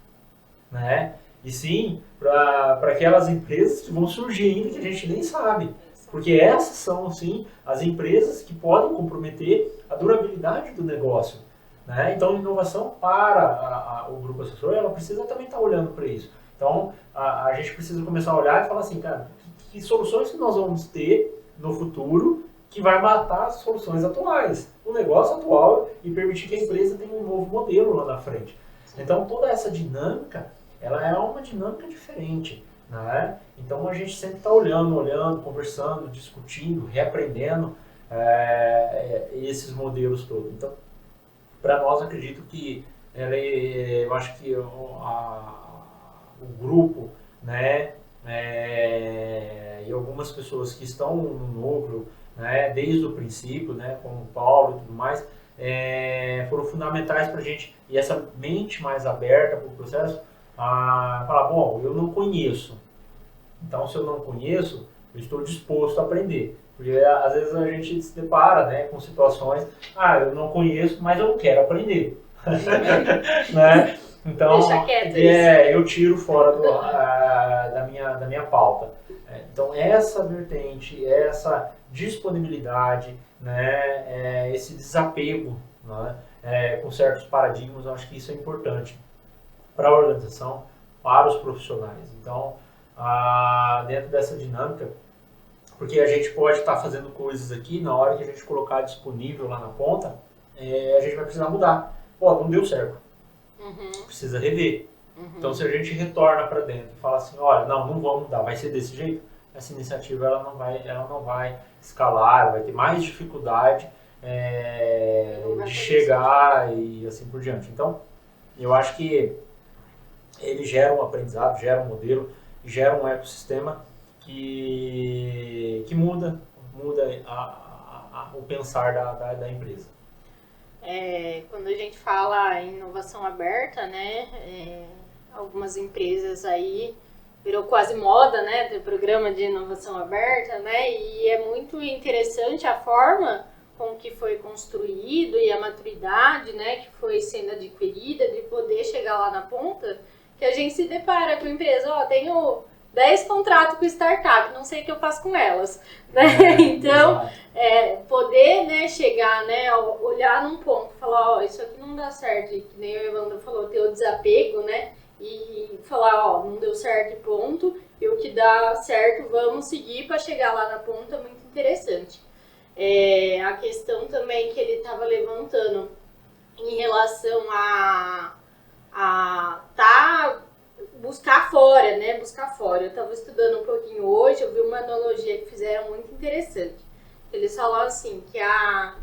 né, e sim para aquelas empresas que vão surgir ainda que a gente nem sabe. Porque essas são, sim, as empresas que podem comprometer a durabilidade do negócio, né? Então, inovação para o grupo assessor, ela precisa também estar olhando para isso. Então, a gente precisa começar a olhar e falar assim, cara, que soluções que nós vamos ter no futuro que vai matar as soluções atuais, o negócio atual, e permitir que a empresa tenha um novo modelo lá na frente. Então, toda essa dinâmica, ela é uma dinâmica diferente, né? Então, a gente sempre está olhando, conversando, discutindo, reaprendendo esses modelos todos. Então, para nós, acredito que eu acho que o grupo, né, e algumas pessoas que estão no núcleo, né, desde o princípio, né, como o Paulo e tudo mais, foram fundamentais para a gente, e essa mente mais aberta para o processo, falar, bom, eu não conheço, então se eu não conheço, eu estou disposto a aprender. Porque às vezes a gente se depara, né, com situações, eu não conheço, mas eu quero aprender. Né? Então, deixa quieto eu tiro fora da minha pauta. Então, essa vertente, essa disponibilidade, né, esse desapego, né, com certos paradigmas, eu acho que isso é importante para a organização, para os profissionais. Então, dentro dessa dinâmica, porque a gente pode estar fazendo coisas aqui, na hora que a gente colocar disponível lá na ponta, a gente vai precisar mudar. Pô, não deu certo. Precisa rever. Então, se a gente retorna para dentro e fala assim, olha, não vamos mudar, vai ser desse jeito, essa iniciativa ela não vai escalar, vai ter mais dificuldade de chegar e assim por diante. Então, eu acho que ele gera um aprendizado, gera um modelo, gera um ecossistema que muda o pensar da empresa. Quando a gente fala em inovação aberta, né, algumas empresas aí virou quase moda, né, ter programa de inovação aberta, né, e é muito interessante a forma com que foi construído e a maturidade, né, que foi sendo adquirida de poder chegar lá na ponta, que a gente se depara com a empresa, tenho 10 contratos com startup, não sei o que eu faço com elas, né? Então, poder, né, chegar, né, olhar num ponto, falar, isso aqui não dá certo, que nem o Evandro falou, ter o desapego, né, e falar, não deu certo, ponto, e o que dá certo, vamos seguir para chegar lá na ponta, muito interessante. A questão também que ele estava levantando em relação buscar fora, né? Buscar fora. Eu estava estudando um pouquinho hoje, eu vi uma analogia que fizeram muito interessante. Eles falaram assim, que a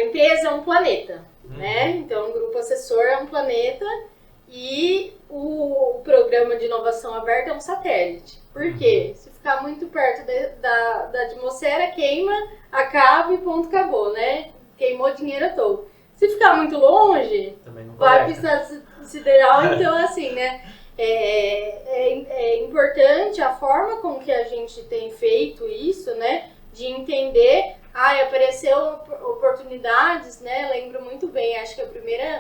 empresa é um planeta, né? Então, o grupo assessor é um planeta e o programa de inovação aberta é um satélite. Por quê? Se ficar muito perto da atmosfera, queima, acaba e ponto, acabou, né? Queimou dinheiro à toa. Se ficar muito longe, vai precisar sideral, então assim, né? É importante a forma com que a gente tem feito isso, né? De entender, apareceu oportunidades, né? Lembro muito bem, acho que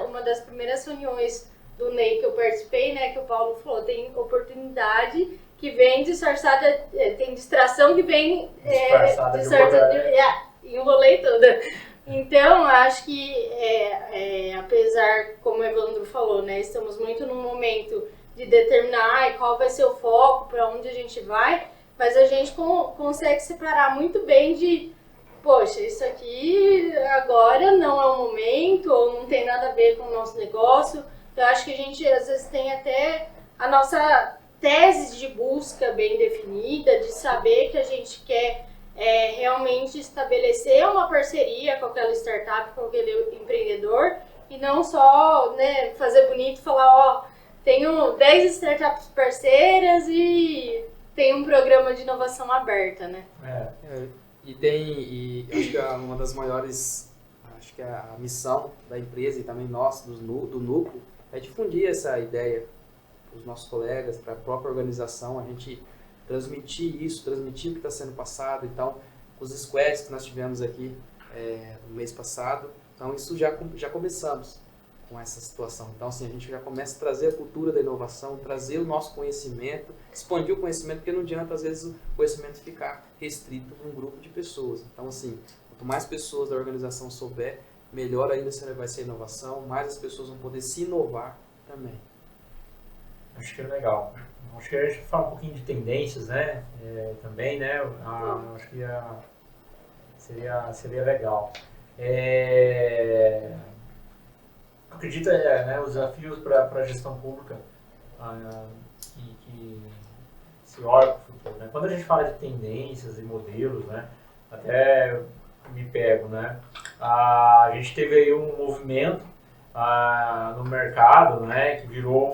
uma das primeiras reuniões do NEI que eu participei, né? Que o Paulo falou, tem oportunidade que vem disfarçada, tem distração que vem enrolei toda. Então, acho que, apesar, como o Evandro falou, né, estamos muito num momento de determinar qual vai ser o foco, para onde a gente vai, mas a gente consegue separar muito bem de, poxa, isso aqui agora não é o momento, ou não tem nada a ver com o nosso negócio. Eu acho que a gente, às vezes, tem até a nossa tese de busca bem definida, de saber que a gente quer realmente estabelecer uma parceria com aquela startup, com aquele empreendedor, e não só, né, fazer bonito e falar, tenho 10 startups parceiras e tem um programa de inovação aberta, né? E acho que uma das maiores acho que a missão da empresa e também nossa, do núcleo, é difundir essa ideia para os nossos colegas, para a própria organização, a gente transmitir isso, transmitir o que está sendo passado. Então, os squads que nós tivemos aqui no mês passado, então isso já começamos com essa situação. Então, assim, a gente já começa a trazer a cultura da inovação, trazer o nosso conhecimento, expandir o conhecimento, porque não adianta, às vezes, o conhecimento ficar restrito a um grupo de pessoas. Então, assim, quanto mais pessoas da organização souber, melhor ainda vai ser a inovação, mais as pessoas vão poder se inovar também. Acho que é legal. Acho que a gente fala um pouquinho de tendências, né? Também, né? Acho que seria legal. Acredito, né, os desafios para a gestão pública que se olha para o futuro, né? Quando a gente fala de tendências e modelos, né, até me pego, né? A gente teve aí um movimento no mercado, né, que virou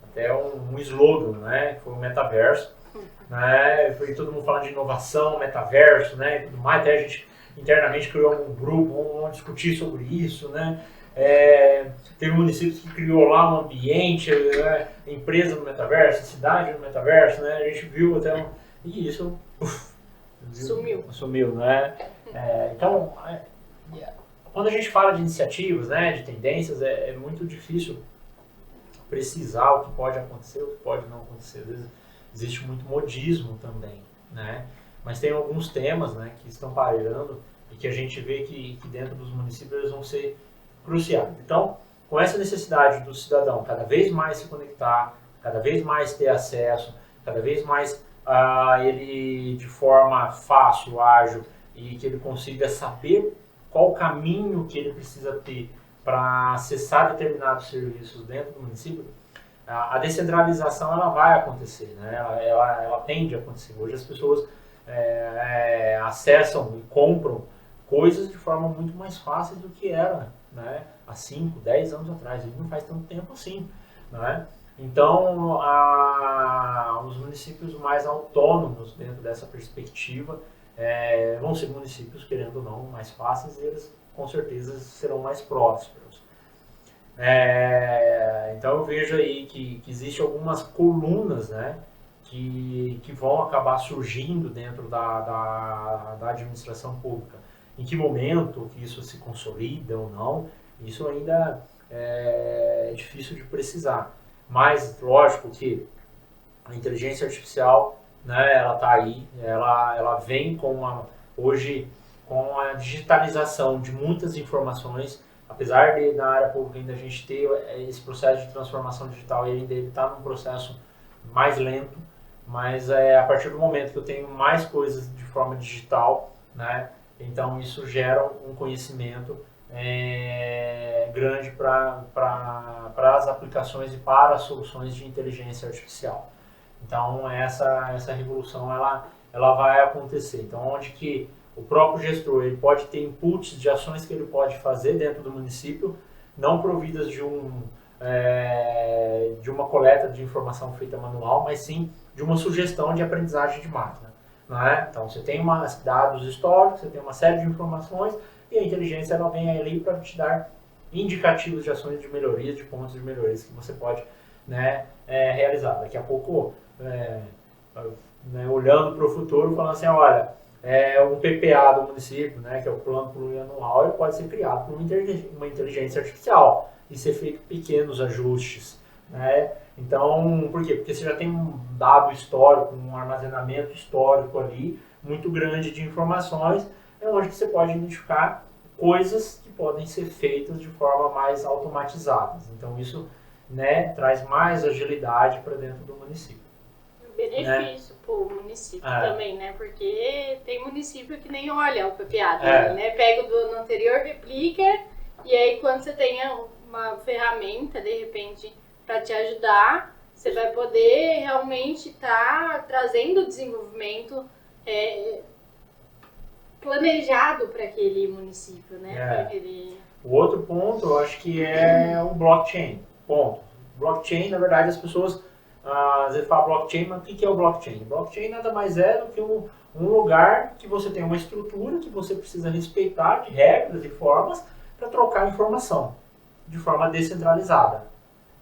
até um slogan, né, que foi o metaverso, né? Foi todo mundo falando de inovação, metaverso, né, e tudo mais. Até a gente internamente criou um grupo, vamos discutir sobre isso, né? Teve municípios que criou lá um ambiente, né? Empresa no metaverso, cidade no metaverso, né? A gente viu até e isso sumiu, né? Então, quando a gente fala de iniciativas, né, de tendências, é muito difícil precisar o que pode acontecer, o que pode não acontecer. Às vezes existe muito modismo também, né? Mas tem alguns temas, né, que estão pairando e que a gente vê que dentro dos municípios eles vão ser cruciais. Então, com essa necessidade do cidadão cada vez mais se conectar, cada vez mais ter acesso, cada vez mais ele de forma fácil, ágil, e que ele consiga saber qual o caminho que ele precisa ter para acessar determinados serviços dentro do município, a descentralização ela vai acontecer, né? Ela tende a acontecer. Hoje as pessoas acessam e compram coisas de forma muito mais fácil do que era, né, há 5, 10 anos atrás. E não faz tanto tempo assim, né? Então, os municípios mais autônomos dentro dessa perspectiva vão ser municípios, querendo ou não, mais fáceis, e eles com certeza serão mais prósperos. Então eu vejo aí que existem algumas colunas, né, que vão acabar surgindo dentro da administração pública. Em que momento que isso se consolida ou não, isso ainda é difícil de precisar. Mas, lógico que a inteligência artificial, né, ela está aí, ela vem hoje com a digitalização de muitas informações, apesar de na área pública ainda a gente ter esse processo de transformação digital e ainda ele está num processo mais lento, mas a partir do momento que eu tenho mais coisas de forma digital, né, então isso gera um conhecimento grande para as aplicações e para as soluções de inteligência artificial. Então essa revolução ela vai acontecer. Então onde que o próprio gestor ele pode ter inputs de ações que ele pode fazer dentro do município, não providas de uma coleta de informação feita manual, mas sim de uma sugestão de aprendizagem de máquina. Não é? Então você tem dados históricos, você tem uma série de informações e a inteligência ela vem ali para te dar indicativos de ações de melhoria, de pontos de melhorias que você pode, né, realizar. Daqui a pouco, olhando para o futuro, falando assim, olha, um PPA do município, né, que é o plano plurianual, ele pode ser criado por uma inteligência artificial e ser feito pequenos ajustes, né? Então, por quê? Porque você já tem um dado histórico, um armazenamento histórico ali, muito grande de informações, onde você pode identificar coisas que podem ser feitas de forma mais automatizadas. Então, isso, né, traz mais agilidade para dentro do município. Benefício para o município também, né? Porque tem município que nem olha o PPA dele, né? Pega o do ano anterior, replica, e aí quando você tem uma ferramenta, de repente, para te ajudar, você vai poder realmente estar trazendo desenvolvimento planejado para aquele município, né? O outro ponto, eu acho que é o blockchain. Ponto. Blockchain, na verdade, as pessoas às vezes fala blockchain, mas o que é o blockchain? Blockchain nada mais é do que um lugar que você tem uma estrutura que você precisa respeitar de regras e formas para trocar informação de forma descentralizada.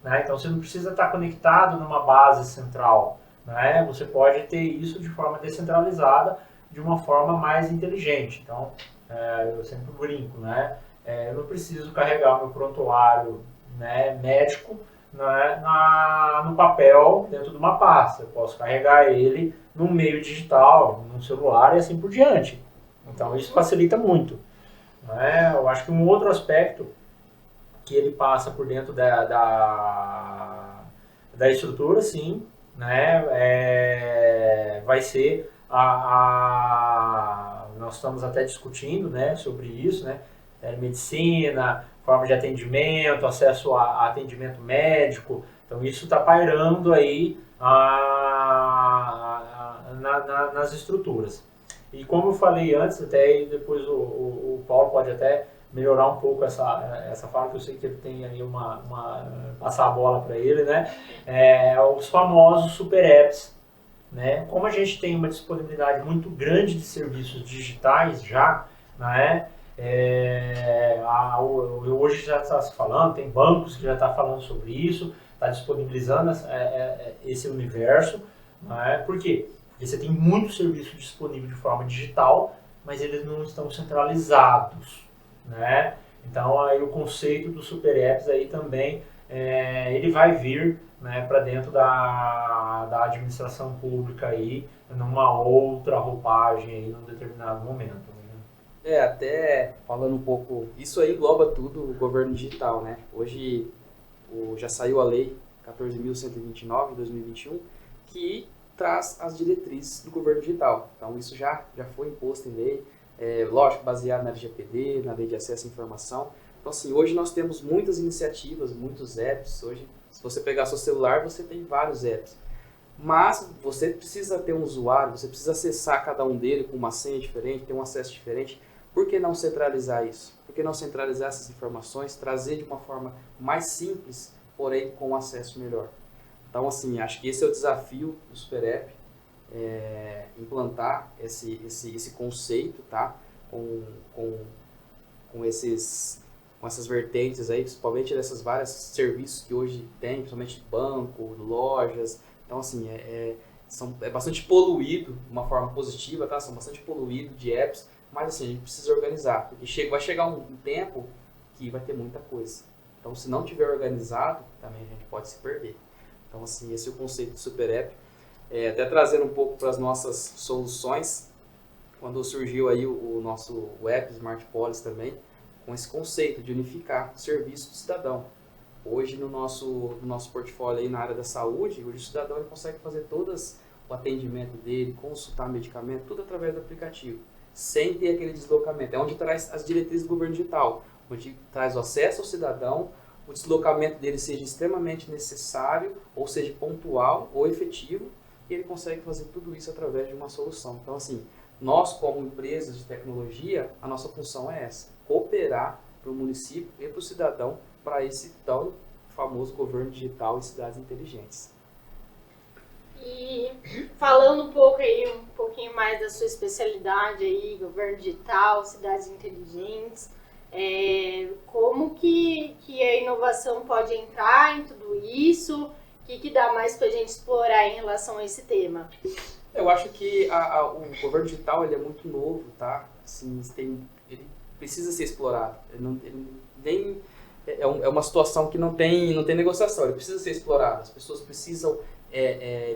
Né? Então você não precisa estar conectado numa base central. Né? Você pode ter isso de forma descentralizada, de uma forma mais inteligente. Então, eu sempre brinco, né? Eu não preciso carregar o meu prontuário, né, médico, né, no papel dentro de uma pasta. Eu posso carregar ele num meio digital, num celular e assim por diante. Então isso facilita muito. Né? Eu acho que um outro aspecto que ele passa por dentro da estrutura, sim, né, vai ser nós estamos até discutindo, né, sobre isso, né, medicina, forma de atendimento, acesso a atendimento médico. Então isso está pairando aí nas estruturas. E como eu falei antes, até depois o Paulo pode até melhorar um pouco essa fala, que eu sei que ele tem aí passar a bola para ele, né? Os famosos super apps, né? Como a gente tem uma disponibilidade muito grande de serviços digitais já, né? Hoje já está se falando, tem bancos que já estão falando sobre isso, está disponibilizando esse universo, né? Por quê? Porque você tem muito serviço disponível de forma digital, mas eles não estão centralizados, né? Então aí o conceito dos super apps aí também ele vai vir, né, para dentro da administração pública aí numa outra roupagem aí num determinado momento. Né? Até falando um pouco, isso aí engloba tudo o governo digital, né? Hoje já saiu a lei 14.129 de 2021 que traz as diretrizes do governo digital. Então isso já foi imposto em lei. Lógico, baseado na LGPD, na Lei de Acesso à Informação. Então, assim, hoje nós temos muitas iniciativas, muitos apps. Hoje, se você pegar seu celular, você tem vários apps. Mas você precisa ter um usuário, você precisa acessar cada um dele com uma senha diferente, ter um acesso diferente. Por que não centralizar isso? Por que não centralizar essas informações, trazer de uma forma mais simples, porém com um acesso melhor? Então, assim, acho que esse é o desafio do Super App. Implantar esse conceito, tá? com essas vertentes aí, principalmente dessas vários serviços que hoje tem, principalmente banco, lojas. Então, assim, é bastante poluído, de uma forma positiva, tá? São bastante poluídos de apps, mas assim, a gente precisa organizar, porque vai chegar um tempo que vai ter muita coisa. Então, se não tiver organizado, também a gente pode se perder. Então, assim, esse é o conceito do Super App. Até trazendo um pouco para as nossas soluções, quando surgiu aí o nosso app Smart Policy também, com esse conceito de unificar o serviço do cidadão. Hoje no nosso portfólio aí na área da saúde, hoje o cidadão ele consegue fazer todas o atendimento dele, consultar medicamento, tudo através do aplicativo, sem ter aquele deslocamento. É onde traz as diretrizes do governo digital, onde traz o acesso ao cidadão, o deslocamento dele seja extremamente necessário, ou seja pontual ou efetivo, e ele consegue fazer tudo isso através de uma solução. Então, assim, nós como empresas de tecnologia, a nossa função é essa, cooperar para o município e para o cidadão para esse tão famoso governo digital e cidades inteligentes. E falando um pouquinho mais da sua especialidade aí, governo digital, cidades inteligentes, como que a inovação pode entrar em tudo isso? O que dá mais para a gente explorar em relação a esse tema? Eu acho que o governo digital ele é muito novo, tá? Assim, ele precisa ser explorado. É uma situação que não tem negociação, ele precisa ser explorado. As pessoas precisam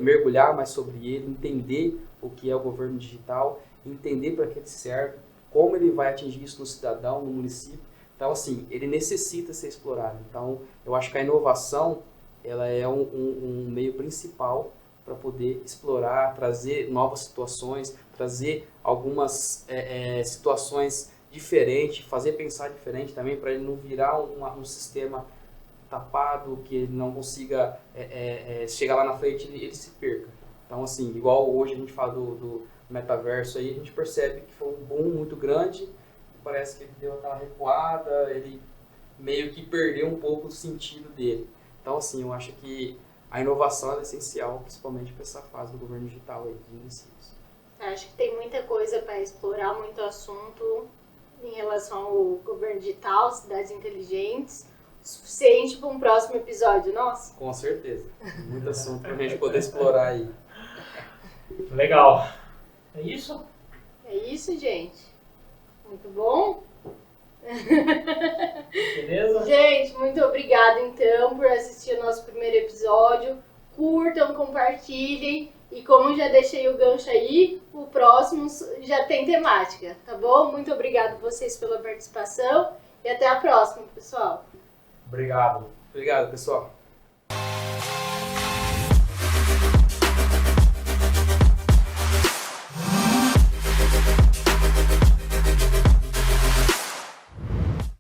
mergulhar mais sobre ele, entender o que é o governo digital, entender para que ele serve, como ele vai atingir isso no cidadão, no município. Então, assim, ele necessita ser explorado. Então, eu acho que a inovação ela é um meio principal para poder explorar, trazer novas situações, trazer algumas situações diferentes, fazer pensar diferente também, para ele não virar um sistema tapado, que ele não consiga chegar lá na frente e ele se perca. Então, assim, igual hoje a gente fala do metaverso, aí a gente percebe que foi um boom muito grande, parece que ele deu aquela recuada, ele meio que perdeu um pouco do sentido dele. Então, assim, eu acho que a inovação é essencial, principalmente para essa fase do governo digital aí, de municípios. Acho que tem muita coisa para explorar, muito assunto em relação ao governo digital, cidades inteligentes. Suficiente para um próximo episódio, nossa. Com certeza. Muito assunto para a gente poder explorar aí. Legal. É isso? É isso, gente. Muito bom. Beleza? Gente, muito obrigada então por assistir o nosso primeiro episódio. Curtam, compartilhem. E como já deixei o gancho aí, o próximo já tem temática, tá bom? Muito obrigada a vocês pela participação e até a próxima, pessoal. Obrigado. Obrigado, pessoal.